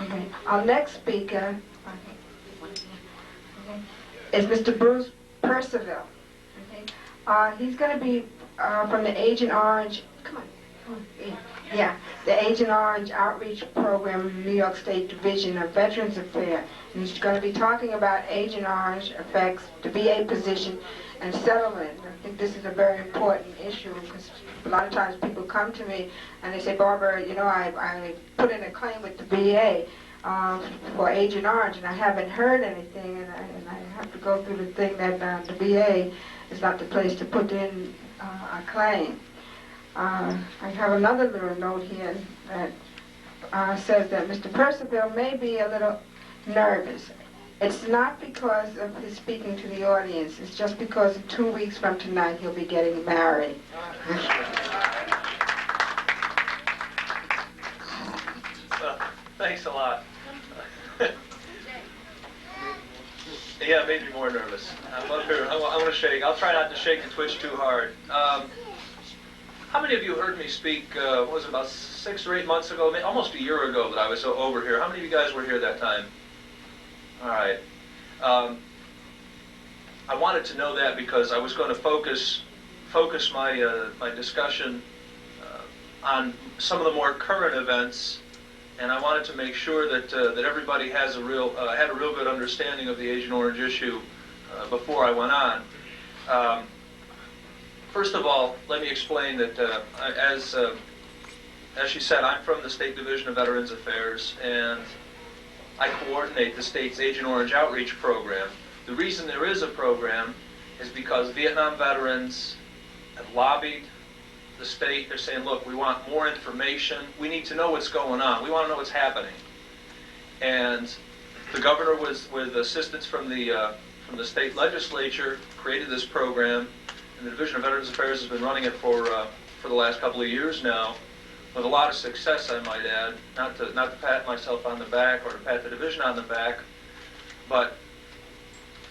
Okay. Our next speaker is Mr. Bruce Percival. Okay. He's going to be from the Agent Orange. Come on. Yeah, the Agent Orange Outreach Program, New York State Division of Veterans Affairs. And he's going to be talking about Agent Orange affects the VA position and settlement. I think this is a very important issue because a lot of times people come to me and they say, Barbara, you know, I put in a claim with the VA for Agent Orange and I haven't heard anything, and I have to go through the thing that the VA is not the place to put in a claim. I have another little note here that says that Mr. Percival may be a little nervous. It's not because of his speaking to the audience. It's just because 2 weeks from tonight he'll be getting married. Thanks a lot. Yeah, it made me more nervous. I'm up here. I want to shake. I'll try not to shake and twitch too hard. How many of you heard me speak, what was it, about 6 or 8 months ago, almost a year ago that I was over here? How many of you guys were here that time? All right. I wanted to know that because I was going to focus my discussion on some of the more current events, and I wanted to make sure that everybody has had a real good understanding of the Agent Orange issue before I went on. First of all, let me explain that as she said, I'm from the State Division of Veterans Affairs, and I coordinate the state's Agent Orange Outreach Program. The reason there is a program is because Vietnam veterans have lobbied the state. They're saying, look, we want more information. We need to know what's going on. We want to know what's happening. And the governor, with assistance from the state legislature, created this program. And the Division of Veterans Affairs has been running it for the last couple of years now, with a lot of success, I might add. Not to pat myself on the back or to pat the division on the back, but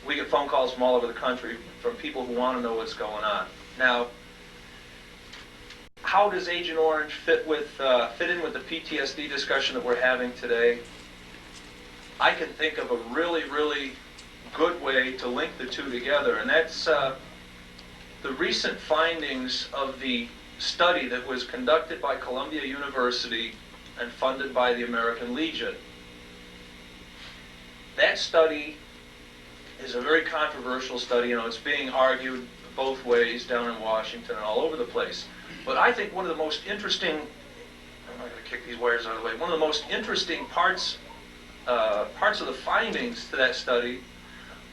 we get phone calls from all over the country from people who want to know what's going on. Now, how does Agent Orange fit in with the PTSD discussion that we're having today? I can think of a really, really good way to link the two together, and that's the recent findings of the study that was conducted by Columbia University and funded by the American Legion. That study is a very controversial study. You know, it's being argued both ways down in Washington and all over the place. But I think one of the most interesting, I'm not going to kick these wires out of the way, one of the most interesting parts of the findings to that study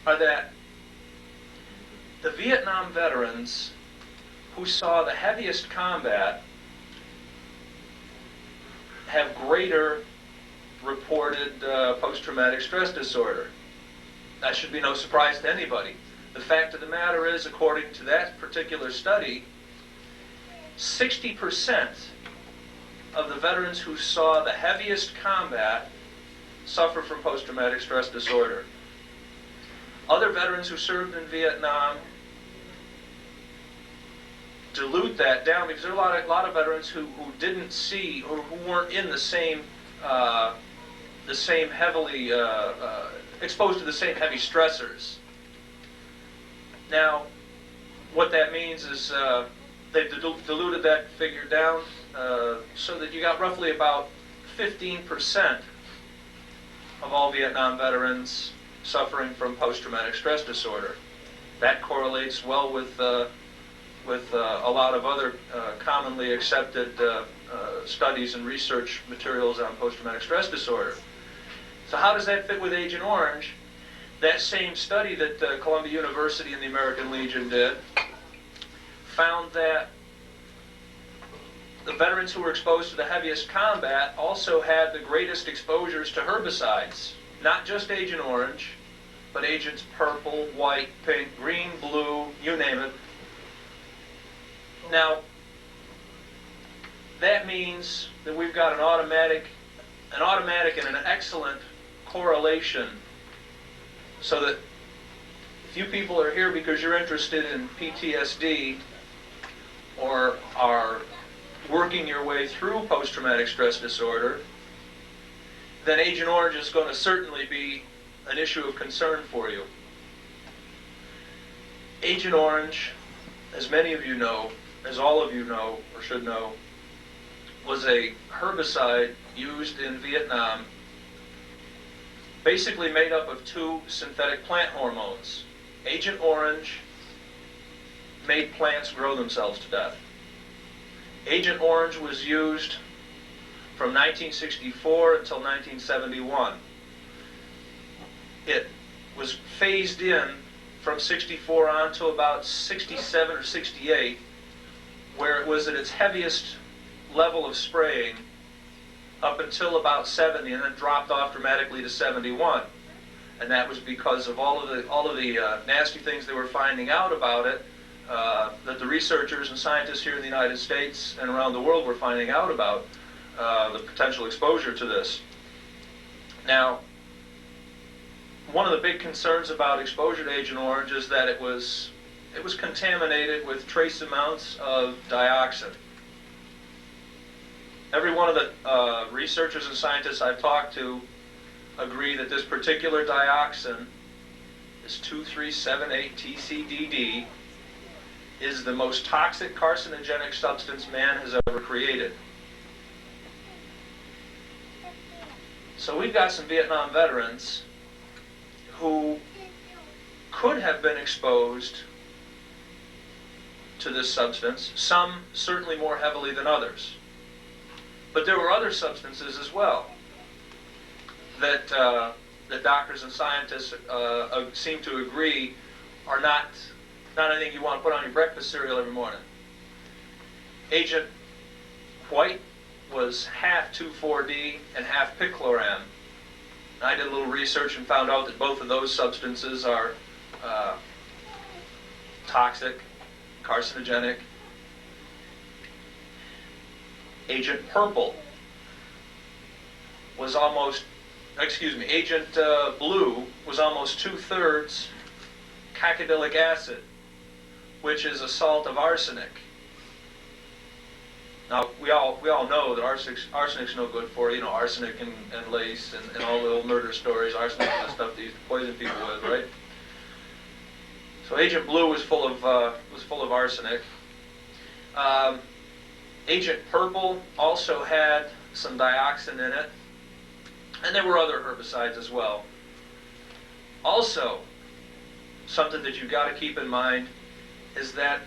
are that the Vietnam veterans who saw the heaviest combat have greater reported post-traumatic stress disorder. That should be no surprise to anybody. The fact of the matter is, according to that particular study, 60% of the veterans who saw the heaviest combat suffer from post-traumatic stress disorder. Other veterans who served in Vietnam dilute that down because there are a lot of veterans who didn't see or who weren't in the same heavily exposed to the same heavy stressors. Now, what that means is they've diluted that figure down so that you got roughly about 15% of all Vietnam veterans suffering from post-traumatic stress disorder. That correlates well with a lot of other commonly accepted studies and research materials on post-traumatic stress disorder. So how does that fit with Agent Orange? That same study that Columbia University and the American Legion did found that the veterans who were exposed to the heaviest combat also had the greatest exposures to herbicides. Not just Agent Orange, but agents purple, white, pink, green, blue, you name it. Now, that means that we've got an automatic and an excellent correlation, so that if you people are here because you're interested in PTSD or are working your way through post-traumatic stress disorder, then Agent Orange is going to certainly be an issue of concern for you. Agent Orange, as many of you know, as all of you know or should know, was a herbicide used in Vietnam, basically made up of two synthetic plant hormones. Agent Orange made plants grow themselves to death. Agent Orange was used from 1964 until 1971. It was phased in from 64 on to about 67 or 68, where it was at its heaviest level of spraying up until about 70, and then dropped off dramatically to 71. And that was because of all of the nasty things they were finding out about it, that the researchers and scientists here in the United States and around the world were finding out about the potential exposure to this. Now, one of the big concerns about exposure to Agent Orange is that it was contaminated with trace amounts of dioxin. Every one of the researchers and scientists I've talked to agree that this particular dioxin, this 2378-TCDD, is the most toxic carcinogenic substance man has ever created. So we've got some Vietnam veterans who could have been exposed to this substance, some certainly more heavily than others. But there were other substances as well that doctors and scientists seem to agree are not anything you want to put on your breakfast cereal every morning. Agent White was half 2,4-D and half picloram. I did a little research and found out that both of those substances are toxic, carcinogenic. Agent Purple was Agent Blue was almost 2/3 cacodylic acid, which is a salt of arsenic. Now, we all know that arsenic's no good for you. You know, arsenic and lace and all the old murder stories. Arsenic is the stuff they used to poison people with, right? So Agent Blue was full of arsenic. Agent Purple also had some dioxin in it, and there were other herbicides as well. Also, something that you've got to keep in mind is that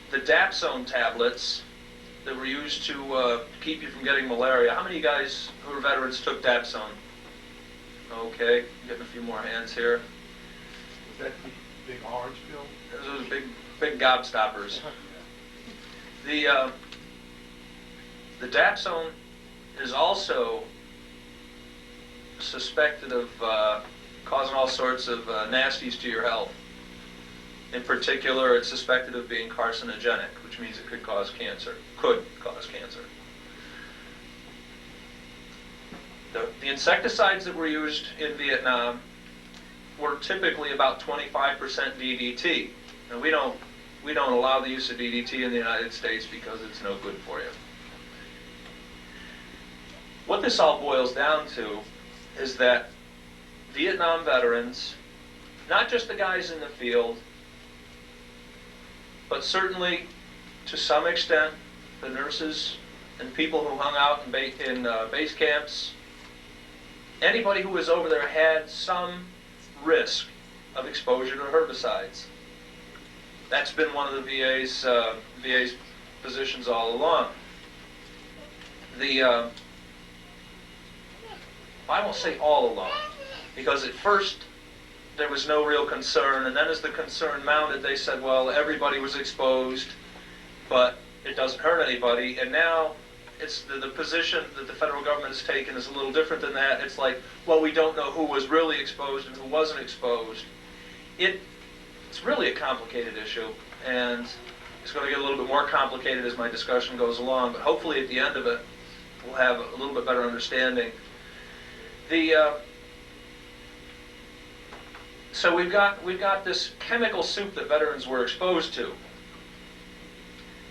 the Dapsone tablets that were used to keep you from getting malaria. How many of you guys who are veterans took Dapsone? Okay, getting a few more hands here. Was that the big orange pill? Those are big gobstoppers. The Dapsone is also suspected of causing all sorts of nasties to your health. In particular, it's suspected of being carcinogenic, which means it could cause cancer. The insecticides that were used in Vietnam were typically about 25% DDT. And we don't allow the use of DDT in the United States because it's no good for you. What this all boils down to is that Vietnam veterans, not just the guys in the field, but certainly to some extent the nurses and people who hung out in base camps, anybody who was over there had some risk of exposure to herbicides. That's been one of the VA's positions all along. I won't say all along, because at first there was no real concern, and then as the concern mounted, they said, well, everybody was exposed, but it doesn't hurt anybody. And now it's the position that the federal government has taken is a little different than that. It's like, well, we don't know who was really exposed and who wasn't exposed. It's really a complicated issue, and it's going to get a little bit more complicated as my discussion goes along, but hopefully at the end of it, we'll have a little bit better understanding. So we've got this chemical soup that veterans were exposed to.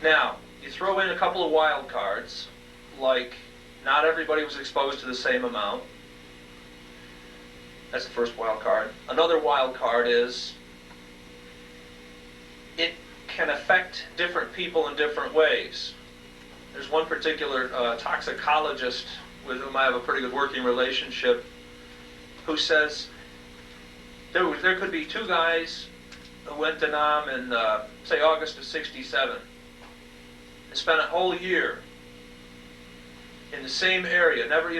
Now, you throw in a couple of wild cards, like Not everybody was exposed to the same amount. That's the first wild card. Another wild card is it can affect different people in different ways. There's one particular toxicologist with whom I have a pretty good working relationship who says there could be two guys who went to Nam in, say, August of '67 and spent a whole year in the same area, never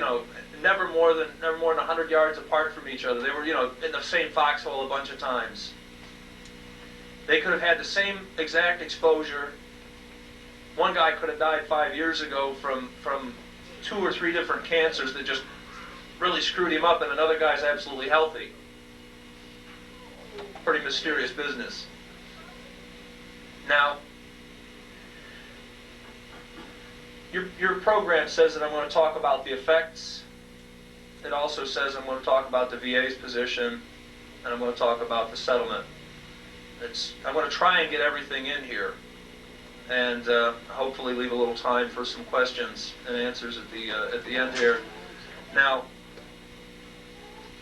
more than 100 yards apart from each other. They were, in the same foxhole a bunch of times. They could have had the same exact exposure. One guy could have died 5 years ago from 2 or 3 different cancers that just really screwed him up, and another guy's absolutely healthy. Pretty mysterious business. Now, your program says that I'm going to talk about the effects. It also says I'm going to talk about the VA's position, and I'm going to talk about the settlement. I'm going to try and get everything in here, and hopefully leave a little time for some questions and answers at the end here. Now,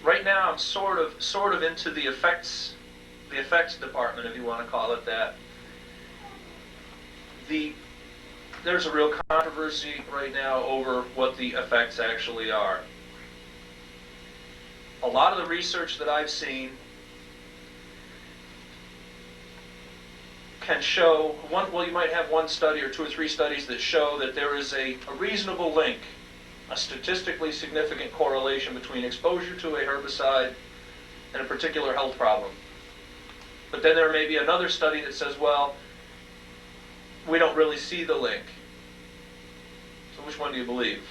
right now I'm sort of into the effects department, if you want to call it that. There's a real controversy right now over what the effects actually are. A lot of the research that I've seen can show, you might have one study or 2 or 3 studies that show that there is a reasonable link, a statistically significant correlation between exposure to a herbicide and a particular health problem. But then there may be another study that says, well, we don't really see the link. So which one do you believe?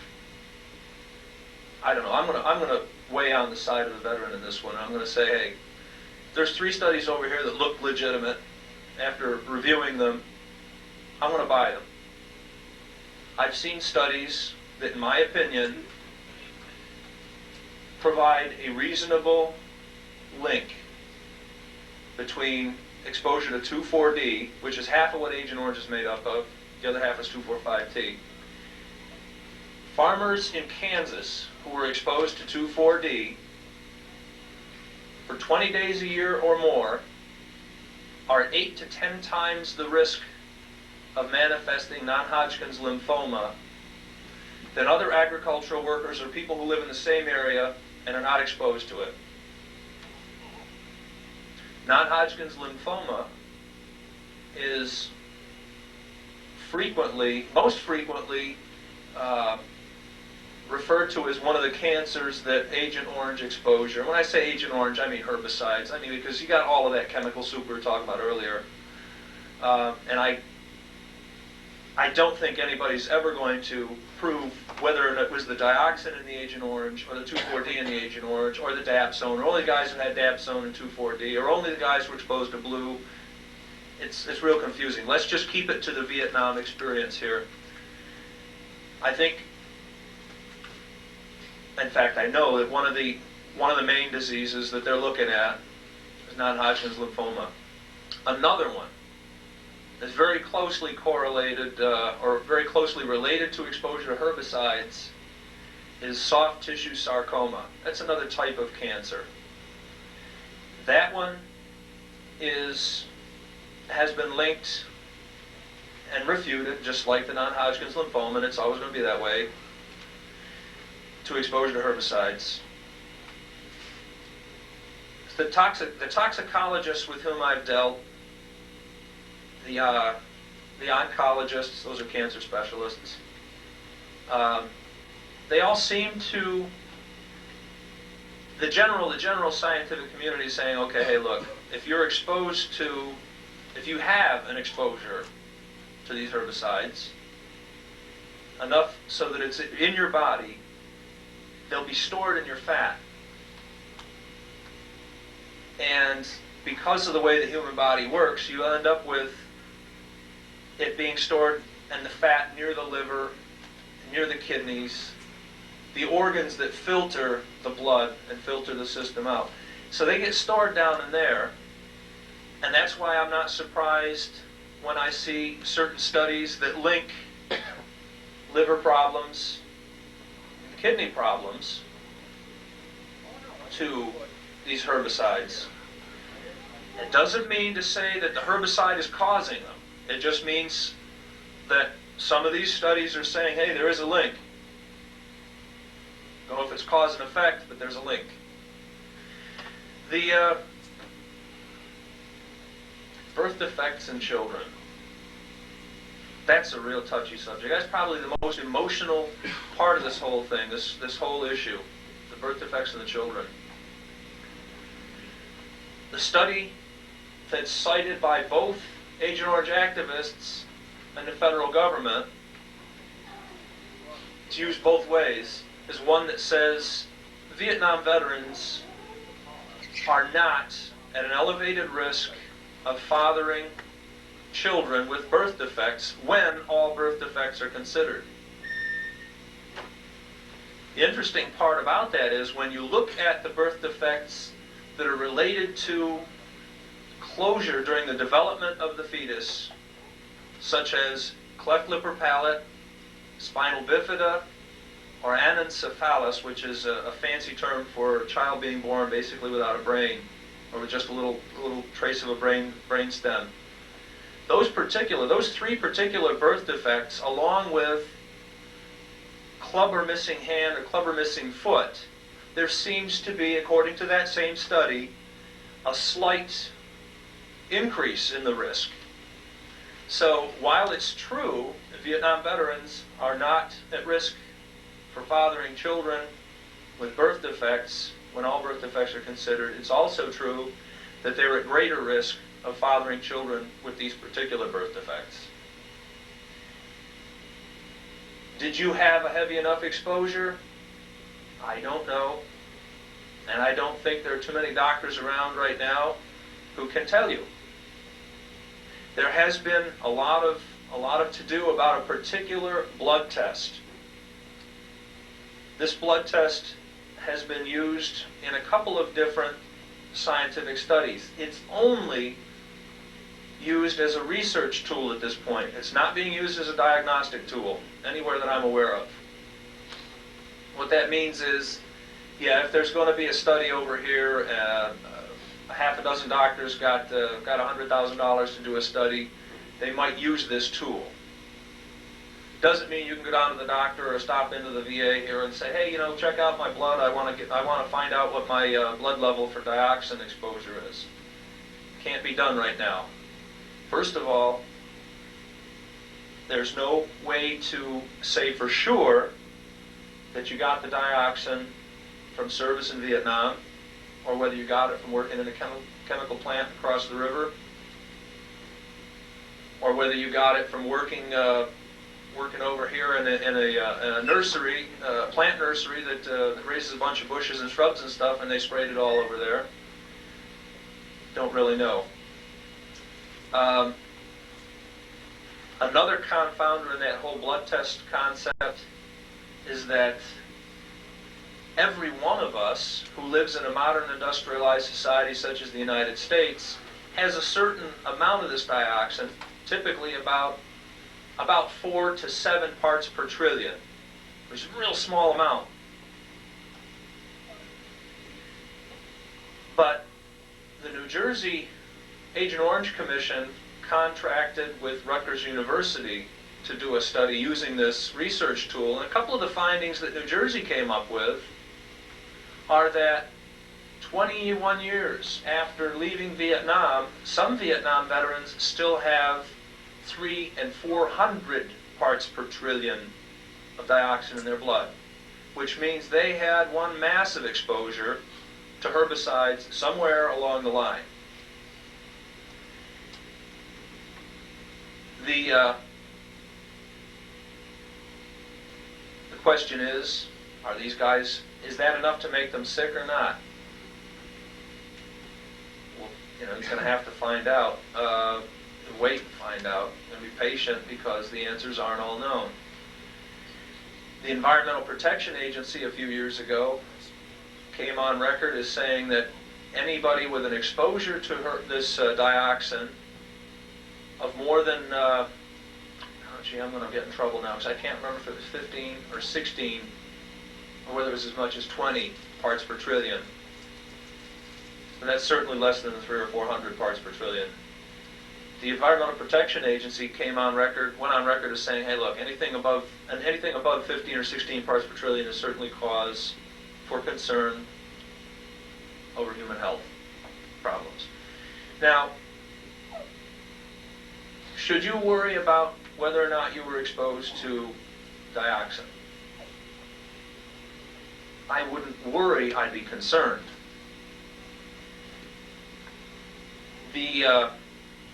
I don't know. I'm going to weigh on the side of the veteran in this one. I'm going to say, hey, there's 3 studies over here that look legitimate. After reviewing them, I'm going to buy them. I've seen studies that, in my opinion, provide a reasonable link between exposure to 2,4-D, which is half of what Agent Orange is made up of, the other half is 2,4,5-T. Farmers in Kansas who were exposed to 2,4-D for 20 days a year or more are 8 to 10 times the risk of manifesting non-Hodgkin's lymphoma than other agricultural workers or people who live in the same area and are not exposed to it. Non-Hodgkin's lymphoma is most frequently referred to as one of the cancers that Agent Orange exposure. When I say Agent Orange, I mean herbicides. I mean because you got all of that chemical soup we were talking about earlier. And I don't think anybody's ever going to prove whether it was the dioxin in the Agent Orange, or the 2,4-D in the Agent Orange, or the dapsone, or only the guys who had dapsone and 2,4-D, or only the guys who were exposed to blue. It's real confusing. Let's just keep it to the Vietnam experience here. I think, in fact, I know that one of the main diseases that they're looking at is non-Hodgkin's lymphoma. Another one that's very closely correlated or very closely related to exposure to herbicides is soft tissue sarcoma. That's another type of cancer. That one has been linked and refuted, just like the non-Hodgkin's lymphoma, and it's always going to be that way, to exposure to herbicides. The toxicologists with whom I've dealt, the oncologists, those are cancer specialists, they all seem to, the general scientific community is saying, okay, hey, look, if you have an exposure to these herbicides, enough so that it's in your body, they'll be stored in your fat. And because of the way the human body works, you end up with it being stored in the fat near the liver, near the kidneys, the organs that filter the blood and filter the system out. So they get stored down in there, and that's why I'm not surprised when I see certain studies that link liver problems kidney problems to these herbicides. It doesn't mean to say that the herbicide is causing them. It just means that some of these studies are saying, hey, there is a link. Don't know if it's cause and effect, but there's a link. The birth defects in children. That's a real touchy subject. That's probably the most emotional part of this whole thing, this whole issue, the birth defects in the children. The study that's cited by both Agent Orange activists and the federal government, it's used both ways, is one that says Vietnam veterans are not at an elevated risk of fathering children with birth defects when all birth defects are considered. The interesting part about that is when you look at the birth defects that are related to closure during the development of the fetus, such as cleft lip or palate, spinal bifida, or anencephalus, which is a fancy term for a child being born basically without a brain, or with just a little trace of a brain stem. Those three particular birth defects, along with club or missing hand or club or missing foot, there seems to be, according to that same study, a slight increase in the risk. So while it's true that Vietnam veterans are not at risk for fathering children with birth defects when all birth defects are considered, it's also true that they're at greater risk of fathering children with these particular birth defects. Did you have a heavy enough exposure? I don't know. And I don't think there are too many doctors around right now who can tell you. There has been a lot of to-do about a particular blood test. This blood test has been used in a couple of different scientific studies. It's only used as a research tool at this point. It's not being used as a diagnostic tool anywhere that I'm aware of. What that means is, yeah, if there's going to be a study over here, a half a dozen doctors got $100,000 to do a study, they might use this tool. Doesn't mean you can go down to the doctor or stop into the VA here and say, hey, check out my blood. I want to find out what my blood level for dioxin exposure is. Can't be done right now. First of all, there's no way to say for sure that you got the dioxin from service in Vietnam, or whether you got it from working in a chemical plant across the river, or whether you got it from working over here in a nursery, plant nursery that raises a bunch of bushes and shrubs and stuff, and they sprayed it all over there. Don't really know. Another confounder in that whole blood test concept is that every one of us who lives in a modern industrialized society such as the United States has a certain amount of this dioxin, typically about 4 to 7 parts per trillion, which is a real small amount. But the New Jersey Agent Orange Commission contracted with Rutgers University to do a study using this research tool, and a couple of the findings that New Jersey came up with are that 21 years after leaving Vietnam, some Vietnam veterans still have 300 and 400 parts per trillion of dioxin in their blood, which means they had one massive exposure to herbicides somewhere along the line. The question is, are these guys, is that enough to make them sick or not? Well, you're going to have to find out. Wait and find out, and be patient, because the answers aren't all known. The Environmental Protection Agency a few years ago came on record as saying that anybody with an exposure to this dioxin of more than, I'm going to get in trouble now because I can't remember if it was 15 or 16 or whether it was as much as 20 parts per trillion. And that's certainly less than the 300 or 400 parts per trillion. The Environmental Protection Agency went on record as saying, hey, look, anything above 15 or 16 parts per trillion is certainly cause for concern over human health problems. Now, should you worry about whether or not you were exposed to dioxin? I wouldn't worry, I'd be concerned.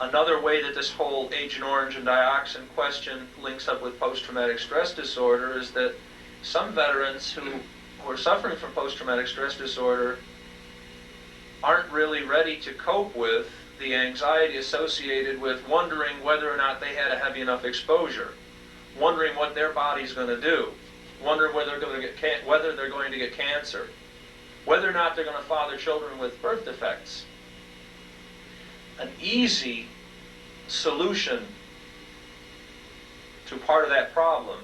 Another way that this whole Agent Orange and dioxin question links up with post-traumatic stress disorder is that some veterans who are suffering from post-traumatic stress disorder aren't really ready to cope with the anxiety associated with wondering whether or not they had a heavy enough exposure, wondering what their body's going to do, wondering whether they're going to get cancer, whether or not they're going to father children with birth defects. An easy solution to part of that problem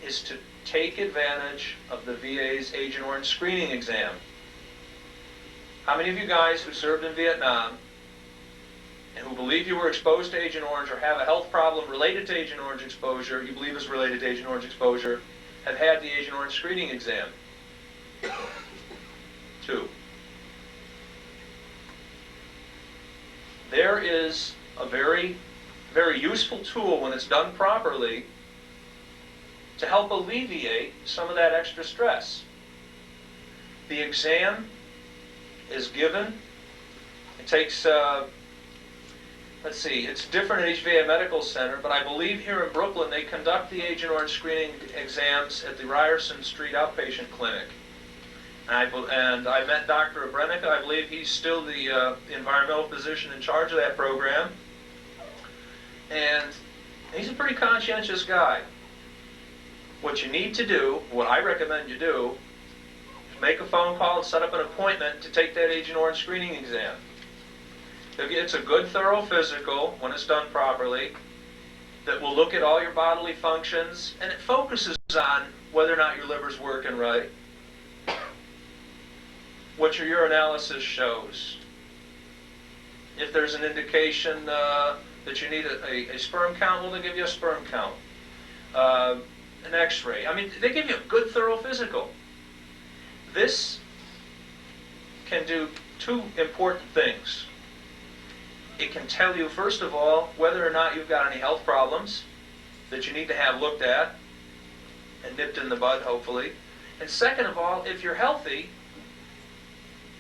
is to take advantage of the VA's Agent Orange screening exam. How many of you guys who served in Vietnam and who believe you were exposed to Agent Orange or have a health problem related to Agent Orange exposure, you believe is related to Agent Orange exposure, have had the Agent Orange screening exam? 2. There is a very, very useful tool when it's done properly to help alleviate some of that extra stress. The exam is given. It takes, it's different at each VA medical center, but I believe here in Brooklyn they conduct the Agent Orange screening exams at the Ryerson Street Outpatient Clinic. And I met Dr. Abrenica. I believe he's still the environmental physician in charge of that program. And he's a pretty conscientious guy. What you need to do, what I recommend you do, is make a phone call and set up an appointment to take that Agent Orange screening exam. It's a good, thorough physical, when it's done properly, that will look at all your bodily functions, and it focuses on whether or not your liver's working right, what your urinalysis shows. If there's an indication that you need a sperm count, well, they give you a sperm count. An x-ray. I mean, they give you a good, thorough physical. This can do 2 important things. It can tell you, first of all, whether or not you've got any health problems that you need to have looked at and nipped in the bud, hopefully. And second of all, if you're healthy,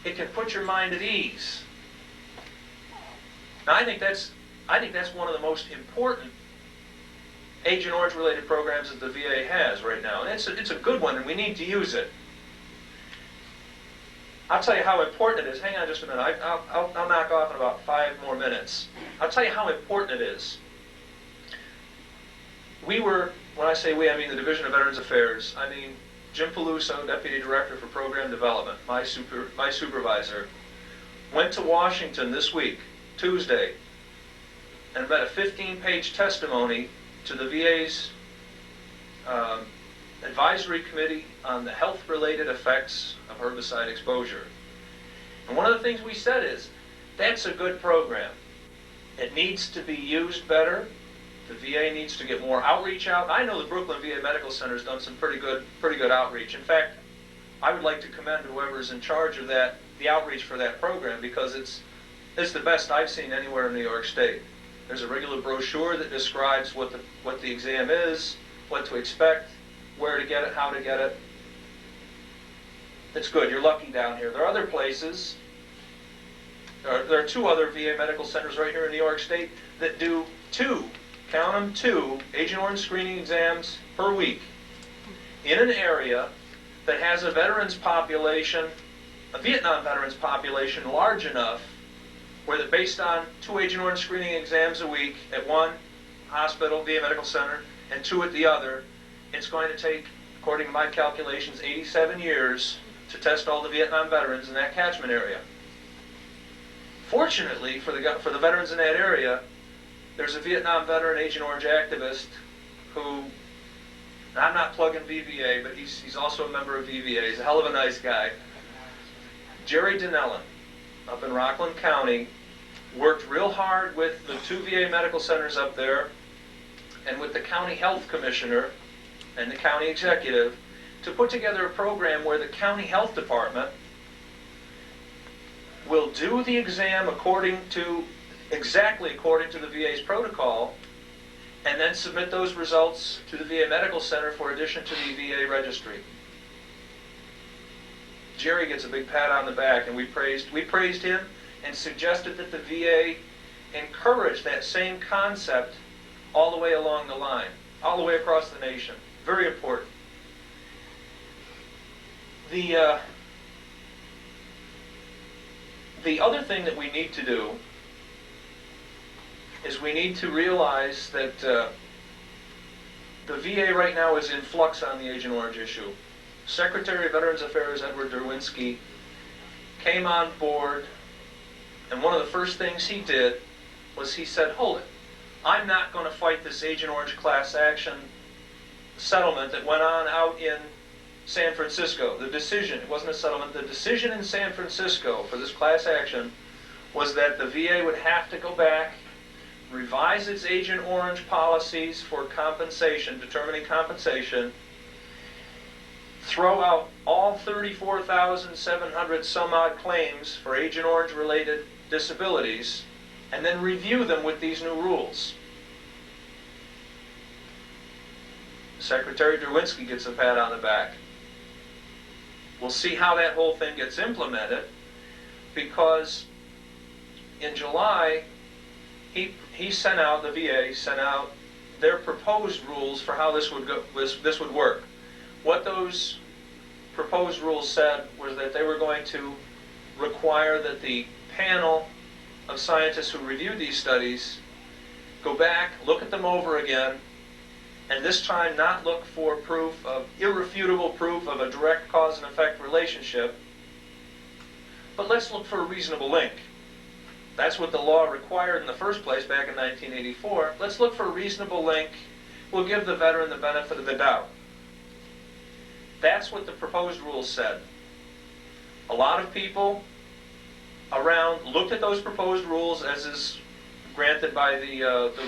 it can put your mind at ease. Now, I think that's one of the most important Agent Orange related programs that the VA has right now. And it's a good one, and we need to use it. I'll tell you how important it is. Hang on just a minute. I'll knock off in about 5 more minutes. I'll tell you how important it is. When I say we, I mean the Division of Veterans Affairs. I mean Jim Peluso, Deputy Director for Program Development, my supervisor, went to Washington this week, Tuesday, and read a 15-page testimony to the VA's Advisory Committee on the health-related effects of herbicide exposure. And one of the things we said is, that's a good program. It needs to be used better. The VA needs to get more outreach out. I know the Brooklyn VA Medical Center has done some pretty good outreach. In fact, I would like to commend whoever is in charge of the outreach for that program, because it's the best I've seen anywhere in New York State. There's a regular brochure that describes what the exam is, what to expect, where to get it, how to get it. It's good. You're lucky down here. There are other places. There are 2 other VA medical centers right here in New York State that do 2, count them, 2 Agent Orange screening exams per week in an area that has a veterans population, a Vietnam veterans population large enough where that based on 2 Agent Orange screening exams a week at one hospital, VA medical center, and 2 at the other, it's going to take, according to my calculations, 87 years to test all the Vietnam veterans in that catchment area. Fortunately, for the veterans in that area, there's a Vietnam veteran Agent Orange activist who And I'm not plugging VVA, but he's also a member of VVA. He's a hell of a nice guy. Jerry Dinellen, up in Rockland County, worked real hard with the 2 VA medical centers up there and with the county health commissioner and the county executive to put together a program where the county health department will do the exam exactly according to the VA's protocol, and then submit those results to the VA Medical Center for addition to the VA registry. Jerry gets a big pat on the back, and we praised him and suggested that the VA encourage that same concept all the way along the line, all the way across the nation. Very important. The other thing that we need to do is we need to realize that the VA right now is in flux on the Agent Orange issue. Secretary of Veterans Affairs Edward Derwinski came on board, and one of the first things he did was he said, hold it, I'm not going to fight this Agent Orange class action settlement that went on out in San Francisco. The decision, it wasn't a settlement, the decision in San Francisco for this class action was that the VA would have to go back, revise its Agent Orange policies for compensation, determining compensation, throw out all 34,700 some odd claims for Agent Orange related disabilities, and then review them with these new rules. Secretary Derwinski gets a pat on the back. We'll see how that whole thing gets implemented, because in July, he sent out, the VA sent out their proposed rules for how this would work. What those proposed rules said was that they were going to require that the panel of scientists who reviewed these studies go back, look at them over again, and this time not look for irrefutable proof of a direct cause and effect relationship, but let's look for a reasonable link. That's what the law required in the first place back in 1984. Let's look for a reasonable link. We'll give the veteran the benefit of the doubt. That's what the proposed rules said. A lot of people around looked at those proposed rules, as is granted by the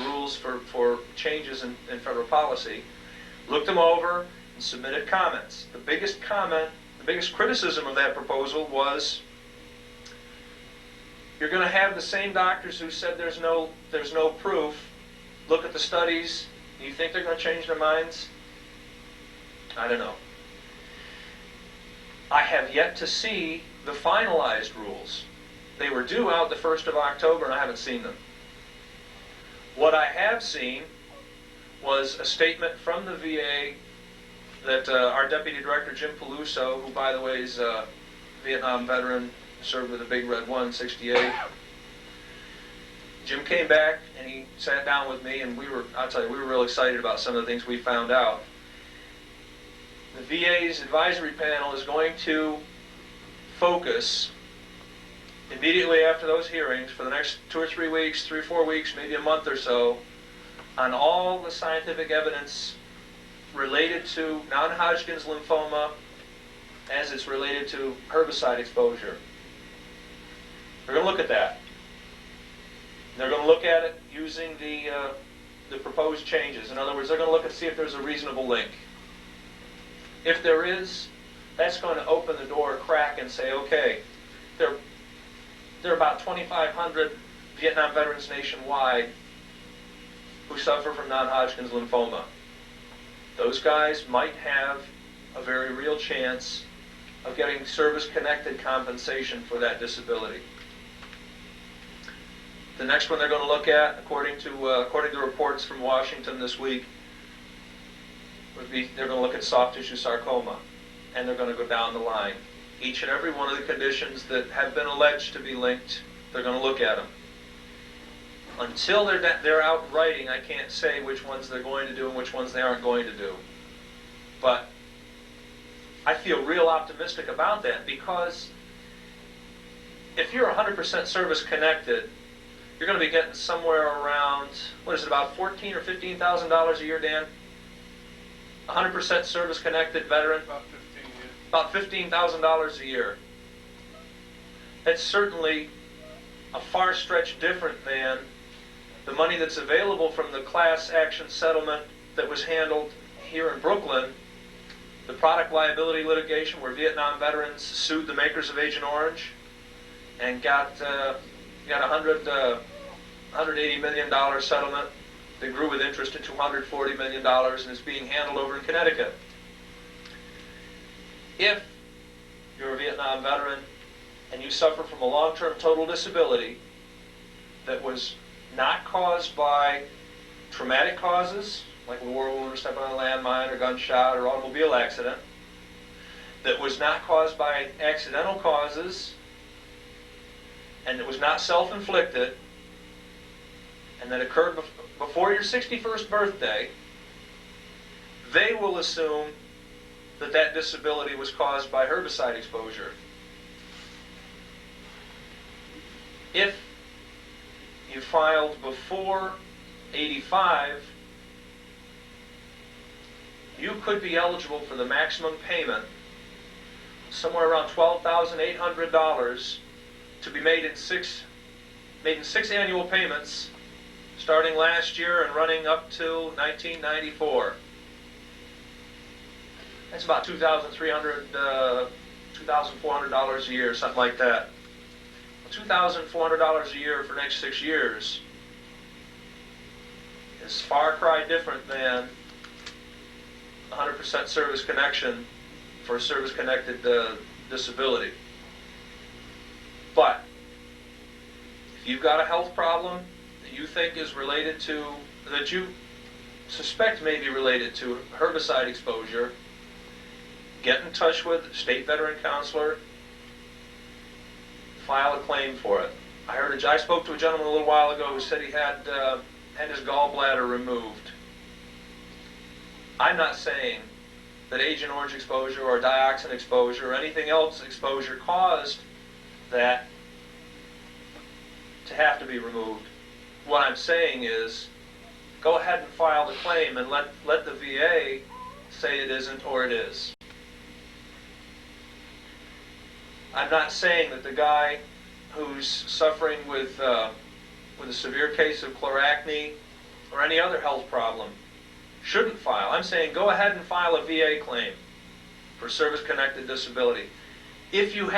rules for changes in federal policy, looked them over, and submitted comments. The biggest criticism of that proposal was, you're going to have the same doctors who said there's no proof look at the studies. Do you think they're going to change their minds? I don't know. I have yet to see the finalized rules. They were due out the 1st of October, and I haven't seen them. What I have seen was a statement from the VA that our Deputy Director, Jim Peluso, who, by the way, is a Vietnam veteran, served with the Big Red 1, 68. Jim came back, and he sat down with me, and I'll tell you, we were real excited about some of the things we found out. The VA's advisory panel is going to focus immediately after those hearings for the next 2 or 3 weeks, 3 or 4 weeks, maybe a month or so, on all the scientific evidence related to non-Hodgkin's lymphoma as it's related to herbicide exposure. They're going to look at that. They're going to look at it using the proposed changes. In other words, they're going to look and see if there's a reasonable link. If there is, that's going to open the door a crack and say, okay, there are about 2,500 Vietnam veterans nationwide who suffer from non-Hodgkin's lymphoma. Those guys might have a very real chance of getting service-connected compensation for that disability. The next one they're going to look at, according to reports from Washington this week, would be they're going to look at soft tissue sarcoma, and they're going to go down the line. Each and every one of the conditions that have been alleged to be linked, they're going to look at them. Until they're out writing, I can't say which ones they're going to do and which ones they aren't going to do. But I feel real optimistic about that, because if you're 100% service connected, you're going to be getting somewhere around, what is it, about $14,000 or $15,000 a year, Dan? 100% service-connected veteran, About 15 years. about $15,000 a year. That's certainly a far stretch different than the money that's available from the class action settlement that was handled here in Brooklyn, the product liability litigation where Vietnam veterans sued the makers of Agent Orange and got a $180 million settlement that grew with interest to $240 million and is being handled over in Connecticut. If you're a Vietnam veteran and you suffer from a long-term total disability that was not caused by traumatic causes, like a war wound or stepping on a landmine or gunshot or automobile accident, that was not caused by accidental causes, and it was not self-inflicted, and that occurred before your 61st birthday, they will assume that that disability was caused by herbicide exposure. If you filed before 85, you could be eligible for the maximum payment, somewhere around $12,800, to be made in six annual payments, starting last year and running up to 1994. That's about $2,400 a year, something like that. $2,400 a year for the next 6 years is far cry different than 100% service connection for a service-connected disability. But if you've got a health problem that you think is related to, that you suspect may be related to herbicide exposure, get in touch with a state veteran counselor, file a claim for it. I spoke to a gentleman a little while ago who said he had his gallbladder removed. I'm not saying that Agent Orange exposure or dioxin exposure or anything else exposure caused that to have to be removed. What I'm saying is, go ahead and file the claim and let the VA say it isn't or it is. I'm not saying that the guy who's suffering with a severe case of chloracne or any other health problem shouldn't file. I'm saying go ahead and file a VA claim for service-connected disability. If you're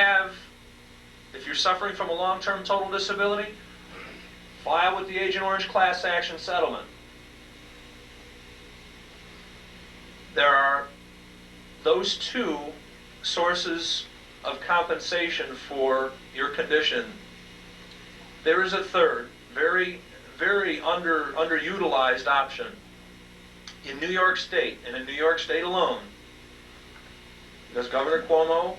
suffering from a long-term total disability, file with the Agent Orange class action settlement. There are those two sources of compensation for your condition. There is a third, very, very underutilized option. In New York State, and in New York State alone, because Governor Cuomo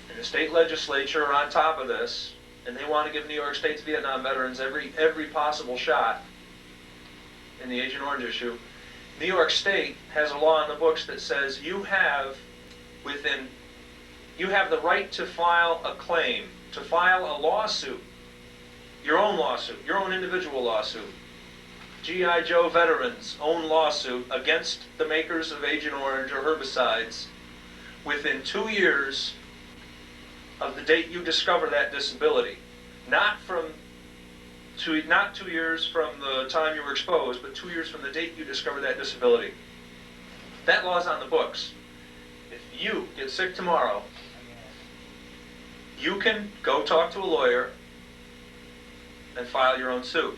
and the state legislature are on top of this, and they want to give New York State's Vietnam veterans every possible shot in the Agent Orange issue. New York State has a law in the books that says you have the right to file a claim, to file a lawsuit, your own individual lawsuit. G.I. Joe veterans' own lawsuit against the makers of Agent Orange or herbicides within 2 years of the date you discover that disability. Not 2 years from the time you were exposed, but 2 years from the date you discover that disability. That law's on the books. If you get sick tomorrow, you can go talk to a lawyer and file your own suit.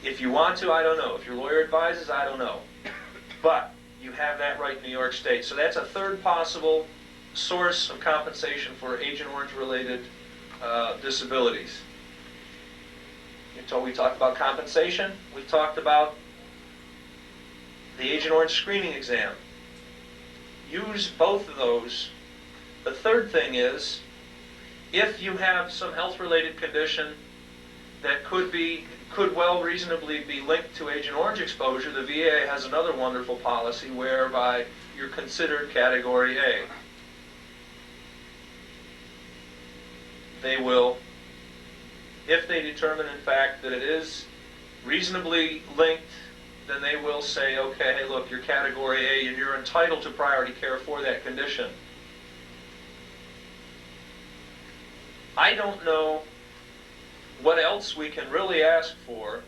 If you want to, I don't know. If your lawyer advises, I don't know. But you have that right in New York State. So that's a third possible source of compensation for Agent Orange-related disabilities. We talked about compensation. We talked about the Agent Orange screening exam. Use both of those. The third thing is, if you have some health-related condition that could well reasonably be linked to Agent Orange exposure, the VA has another wonderful policy whereby you're considered Category A. They will, if they determine in fact that it is reasonably linked then they will say, okay, hey, look, you're category A and you're entitled to priority care for that condition. I don't know what else we can really ask for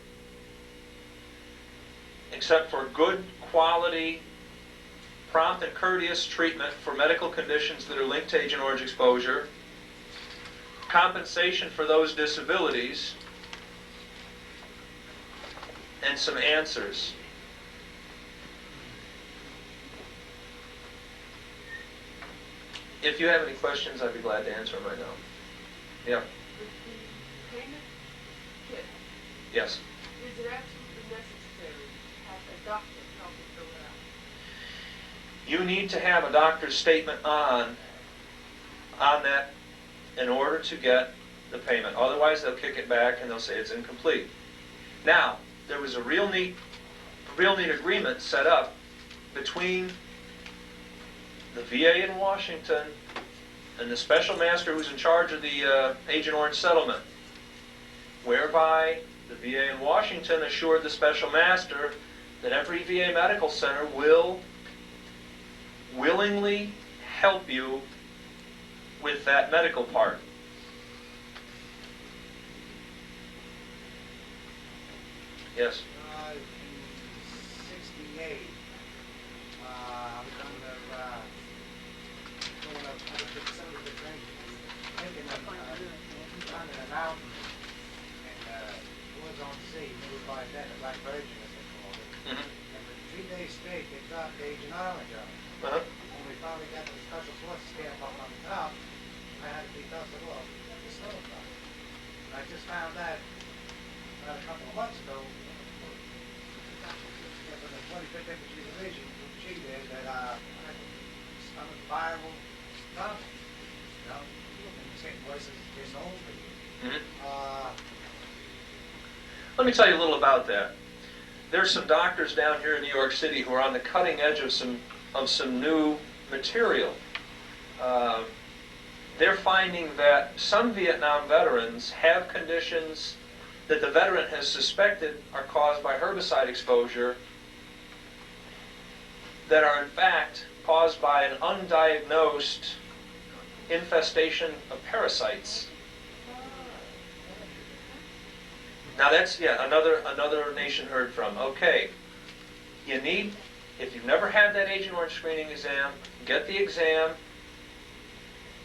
except for good quality, prompt and courteous treatment for medical conditions that are linked to Agent Orange exposure, compensation for those disabilities, and some answers. If you have any questions, I'd be glad to answer them right now. Yeah. With the payment kit, Yes. is it absolutely necessary to have a doctor help you fill it out? You need to have a doctor's statement on that in order to get the payment. Otherwise, they'll kick it back and they'll say it's incomplete. Now, there was a real neat agreement set up between the VA in Washington and the special master who's in charge of the Agent Orange settlement, whereby the VA in Washington assured the special master that every VA medical center will willingly help you with that medical part. Yes? In 68, I was going up some of the thinking of climbing a mountain, and it was on sea, and it was like that, a Black Virgin, as they called it. Mm-hmm. And for 3 days straight, they dropped Agent Orange on it. Uh-huh. When we finally got the special forces stamp up on the top, I had to be dusted off the snow top. And I just found that a couple of months ago, for the 25th Infantry Division, she did, that I had stomach viral stuff, you know, and the same voices getting over you. Mm-hmm. Let me tell you a little about that. There's some doctors down here in New York City who are on the cutting edge of some new material. They're finding that some Vietnam veterans have conditions that the veteran has suspected are caused by herbicide exposure that are in fact caused by an undiagnosed infestation of parasites. Now that's, another nation heard from. Okay, you need, if you've never had that Agent Orange screening exam, get the exam,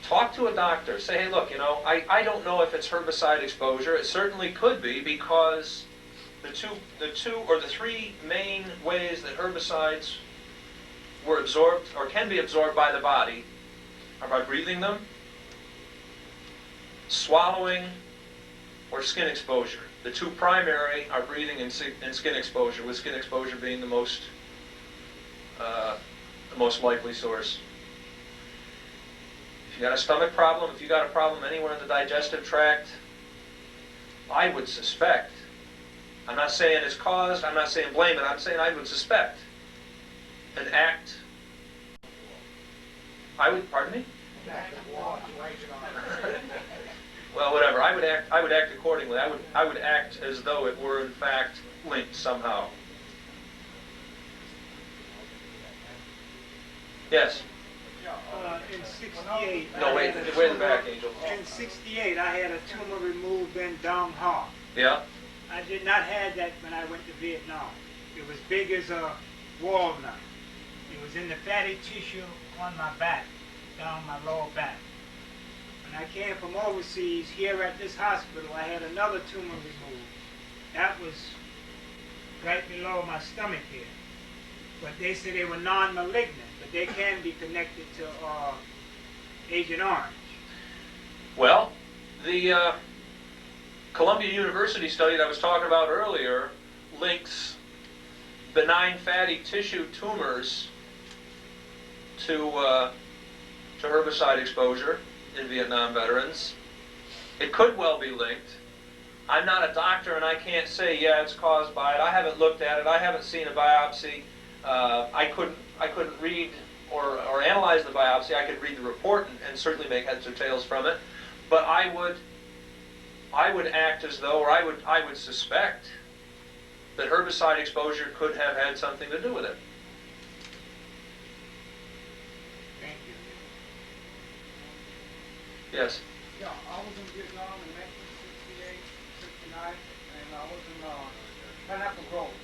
talk to a doctor, say, hey look, I don't know if it's herbicide exposure. It certainly could be, because the two or the three main ways that herbicides were absorbed or can be absorbed by the body are by breathing them, swallowing, or skin exposure. The two primary are breathing and skin exposure, with skin exposure being the most likely source. If you got a stomach problem, if you got a problem anywhere in the digestive tract, I would suspect. I'm not saying it's caused, I'm not saying blame it, I'm saying I would suspect an act. Pardon me? Well, whatever. I would act accordingly. I would act as though it were in fact linked somehow. Yes. In 68... No, wait in the back, Angel. In 68, I had a tumor removed in Dong Ha. Yeah? I did not have that when I went to Vietnam. It was big as a walnut. It was in the fatty tissue on my back, down my lower back. When I came from overseas, here at this hospital, I had another tumor removed. That was right below my stomach here. But they said they were non-malignant, but they can be connected to Agent Orange. Well, the Columbia University study that I was talking about earlier links benign fatty tissue tumors to herbicide exposure in Vietnam veterans. It could well be linked. I'm not a doctor and I can't say, yeah, it's caused by it. I haven't looked at it. I haven't seen a biopsy. I couldn't read or analyze the biopsy. I could read the report and certainly make heads or tails from it. But I would act as though, or I would suspect that herbicide exposure could have had something to do with it. Thank you. Yes. Yeah, I was in Vietnam in 1968, 69, and I was in Pineapple Grove.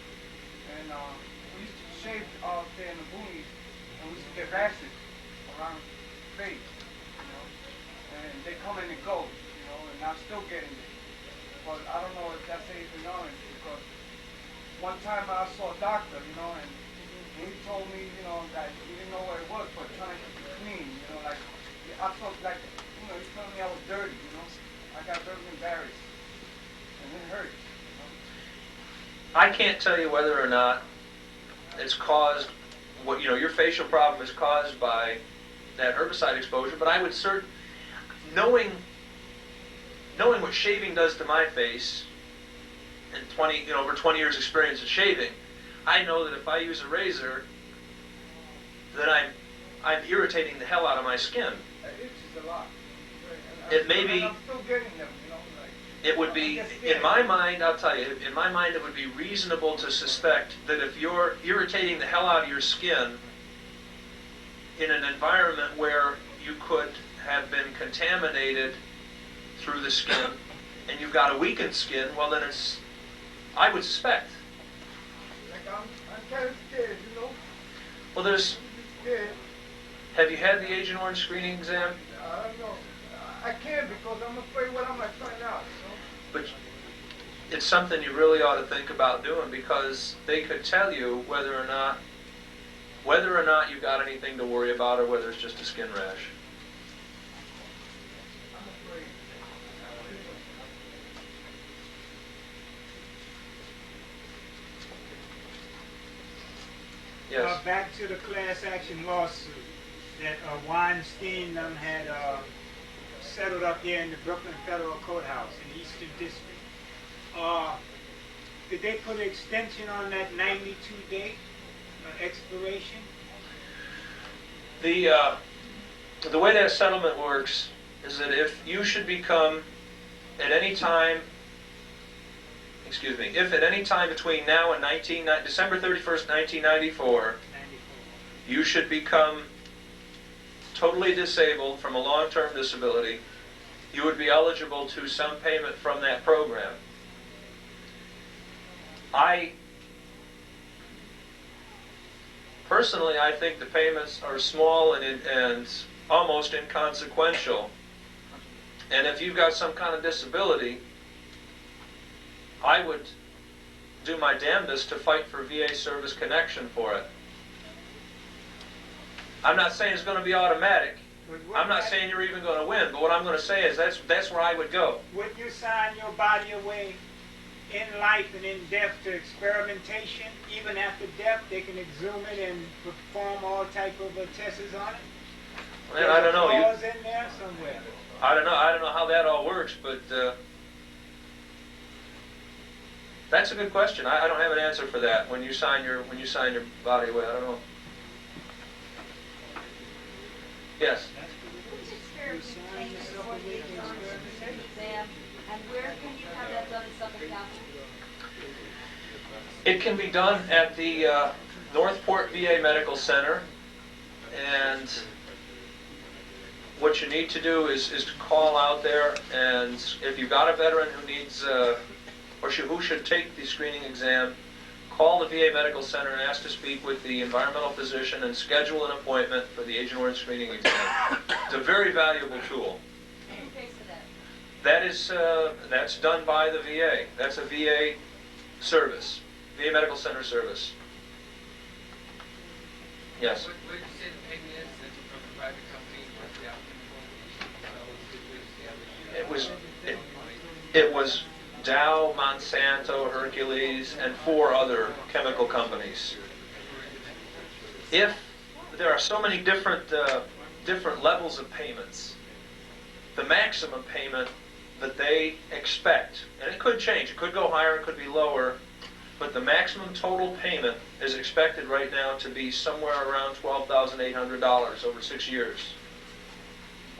And we used to shave out there in the boonies, and we used to get rashes around the face, you know. And they come and they go, you know, and I'm still getting it. But I don't know if that's anything on it, because one time I saw a doctor, you know, and he told me, you know, that he didn't know what it was, but trying to keep it clean, you know, like, I felt like, you know, he told me I was dirty, you know. I got very embarrassed, and it hurt, you know. I can't tell you whether or not it's caused, what you know, your facial problem is caused by that herbicide exposure, but I would knowing what shaving does to my face, and over 20 years experience of shaving, I know that if I use a razor, that I'm irritating the hell out of my skin. It itches a lot. It may be. And I'm still getting them, you know, like. It would be, in my mind, I'll tell you, in my mind it would be reasonable to suspect that if you're irritating the hell out of your skin in an environment where you could have been contaminated through the skin and you've got a weakened skin, well then I would suspect. Like I'm kind of scared, you know. Well, Scared. have you had the Agent Orange screening exam? I don't know. I can't because I'm afraid what I might find out, you know. But it's something you really ought to think about doing, because they could tell you whether or not you've got anything to worry about or whether it's just a skin rash. I'm afraid. Yes. Back to the class action lawsuit that Weinstein had settled up here in the Brooklyn Federal Courthouse in the Eastern District. Did they put an extension on that 92-day expiration? The way that settlement works is that if you should become at any time, if at any time between now and December 31st, 1994, you should become totally disabled from a long-term disability, you would be eligible to some payment from that program. Personally, I think the payments are small and almost inconsequential. And if you've got some kind of disability, I would do my damnedest to fight for VA service connection for it. I'm not saying it's going to be automatic. I'm not saying you're even going to win, but what I'm going to say is that's where I would go. Would you sign your body away in life and in death to experimentation? Even after death, they can exhume it and perform all type of tests on it? Man, I don't know. There's a clause in there somewhere. I don't know how that all works, but that's a good question. I don't have an answer for that. When you sign your body away, I don't know. Yes. Which experimentation before the exam, and where can you have that done in Suffolk County? It can be done at the Northport VA Medical Center, and what you need to do is to call out there, and if you've got a veteran who needs who should take the screening exam, call the VA Medical Center and ask to speak with the environmental physician and schedule an appointment for the Agent Orange screening exam. It's a very valuable tool. Who pays for that? That's done by the VA. That's a VA service, VA Medical Center service. Yes. What did you say the payment is? That's from a private company? What's the outcome? It was Dow, Monsanto, Hercules, and 4 other chemical companies. If there are so many different levels of payments, the maximum payment that they expect, and it could change, it could go higher, it could be lower, but the maximum total payment is expected right now to be somewhere around $12,800 over 6 years,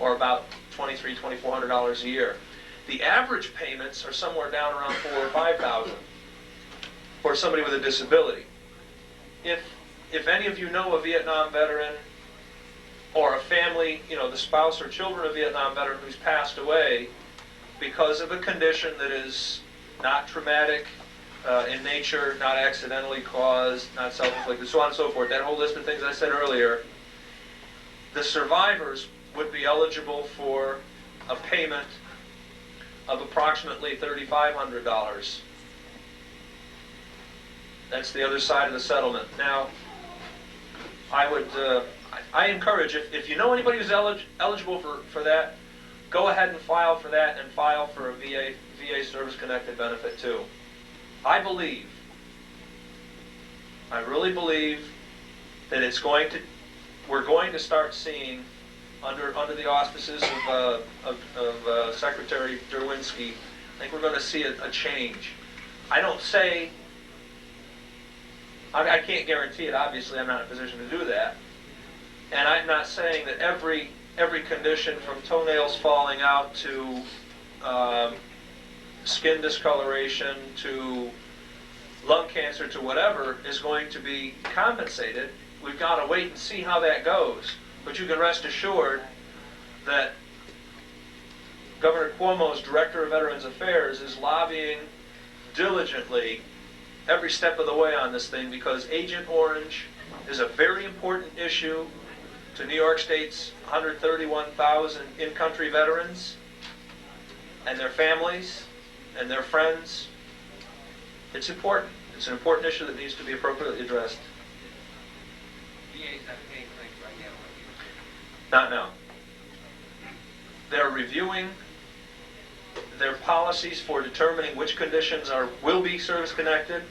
or about $2,300, $2,400 a year. The average payments are somewhere down around $4,000 or $5,000. or somebody with a disability. If any of you know a Vietnam veteran or a family, the spouse or children of a Vietnam veteran who's passed away because of a condition that is not traumatic in nature, not accidentally caused, not self-inflicted, so on and so forth, that whole list of things I said earlier, the survivors would be eligible for a payment of approximately $3,500. That's the other side of the settlement. Now, I encourage, if you know anybody who's eligible for that, go ahead and file for that, and file for a VA service-connected benefit too. I really believe that we're going to start seeing, under the auspices of Secretary Derwinski, I think we're going to see a change. I don't say, I can't guarantee it, obviously I'm not in a position to do that, and I'm not saying that every condition from toenails falling out to skin discoloration to lung cancer to whatever is going to be compensated. We've got to wait and see how that goes. But you can rest assured that Governor Cuomo's Director of Veterans Affairs is lobbying diligently every step of the way on this thing, because Agent Orange is a very important issue to New York State's 131,000 in-country veterans and their families and their friends. It's important. It's an important issue that needs to be appropriately addressed. VA's not paying claims right now. Not now. They're reviewing their policies for determining which conditions will be service-connected,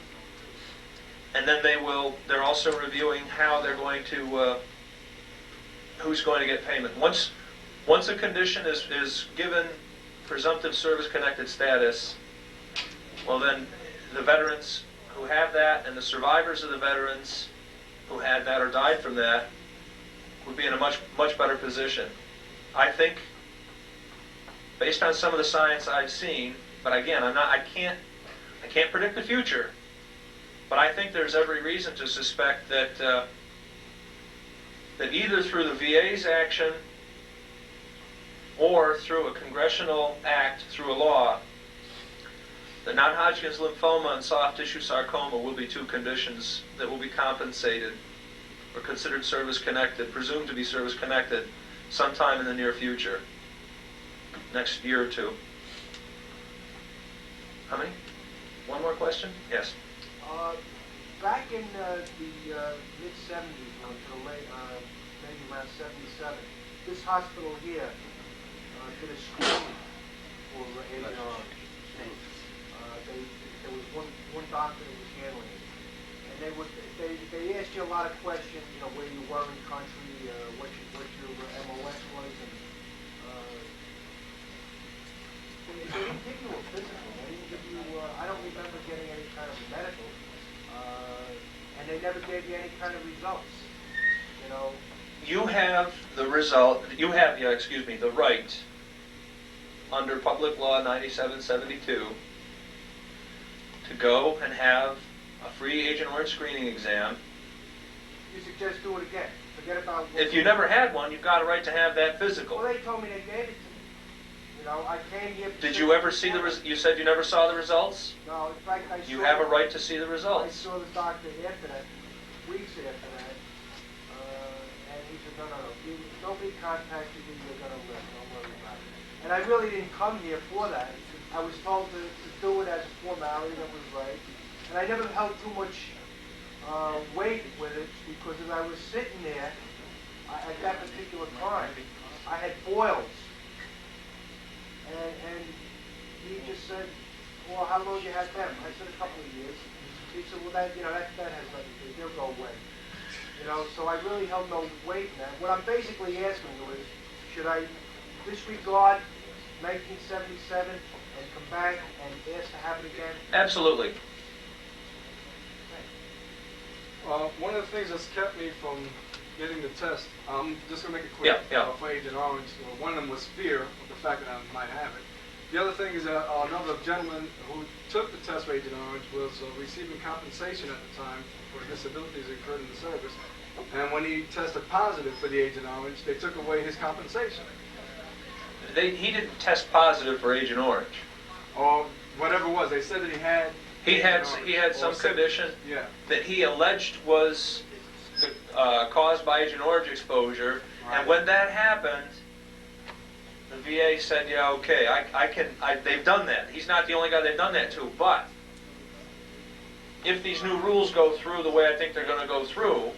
and then they're also reviewing how they're going to, who's going to get payment. Once a condition is given presumptive service-connected status, well then the veterans who have that and the survivors of the veterans who had that or died from that would be in a much better position. I think, based on some of the science I've seen, but again, I can't predict the future, but I think there's every reason to suspect that that either through the VA's action or through a congressional act, through a law, the non-Hodgkin's lymphoma and soft tissue sarcoma will be two conditions that will be compensated or considered service-connected, presumed to be service-connected, sometime in the near future, next year or two. How many? One more question? Yes. Back in the mid-70s, to the late, maybe around 77, this hospital here did a screening for Agent Orange. There was one doctor that was handling it, and they asked you a lot of questions, where you were in country, what your MOS was, and they didn't give you a physical. They didn't give you. I don't remember getting any kind of medical, and they never gave you any kind of results. You have the result. You have, the right under Public Law 9772 to go and have a free Agent Orange screening exam. You suggest do it again. Forget about. If you never had one, you've got a right to have that physical. Well, they told me they gave it to me. I came here. Did you ever see you said you never saw the results? No, in fact, I saw. You have a right to see the I results. saw the doctor after that, weeks after that, and he said, no, nobody contacted you, you're going to live, don't worry about it. And I really didn't come here for that. I was told to do it as a formality, that was right. And I never held too much weight with it, because as I was sitting there, at that particular time, I had boils. And he just said, well, how long you had them? I said, a couple of years. He said, well, that has nothing to do, they'll go away. So I really held no weight in that. What I'm basically asking you is, should I disregard 1977 and come back and ask to have it again? Absolutely. One of the things that's kept me from getting the test, I'm just going to make it quick, Yeah. for Agent Orange. One of them was fear of the fact that I might have it. The other thing is that another gentleman who took the test for Agent Orange was receiving compensation at the time for disabilities incurred in the service. And when he tested positive for the Agent Orange, they took away his compensation. He didn't test positive for Agent Orange. Or whatever it was. They said that he had He had some condition that he alleged was caused by Agent Orange exposure, and when that happened, the VA said, "Yeah, okay, they've done that. He's not the only guy they've done that to, but if these new rules go through the way I think they're going to go through,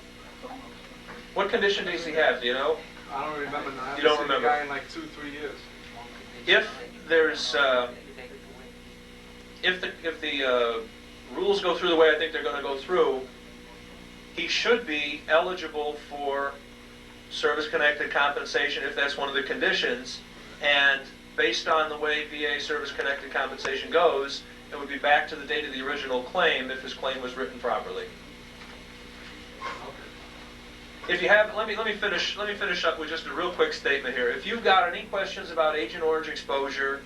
what condition does he have? Do you know?" I don't remember now. You don't I've seen remember? the guy in like 2-3 years. If there's if the rules go through the way I think they're going to go through, he should be eligible for service-connected compensation if that's one of the conditions. And based on the way VA service-connected compensation goes, it would be back to the date of the original claim if his claim was written properly. If you have, let me finish up with just a real quick statement here. If you've got any questions about Agent Orange exposure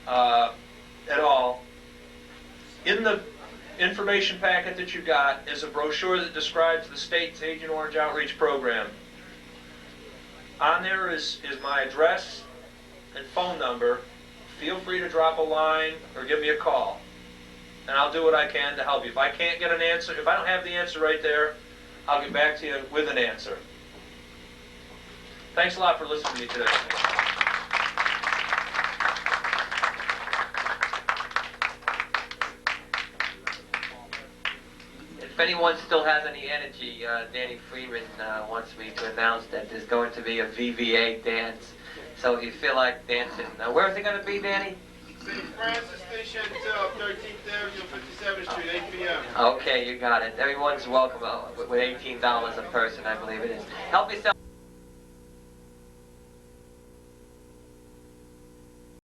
at all, in the information packet that you got is a brochure that describes the state's Agent Orange outreach program. On there is my address and phone number. Feel free to drop a line or give me a call, and I'll do what I can to help you. If I can't get an answer, if I don't have the answer right there, I'll get back to you with an answer. Thanks a lot for listening to me today. If anyone still has any energy, Danny Freeman wants me to announce that there's going to be a VVA dance. So if you feel like dancing, where is it going to be, Danny? St. Francis Station, 13th Avenue, 57th Street, 8 p.m. Okay, you got it. Everyone's welcome with $18 a person, I believe it is. Help yourself.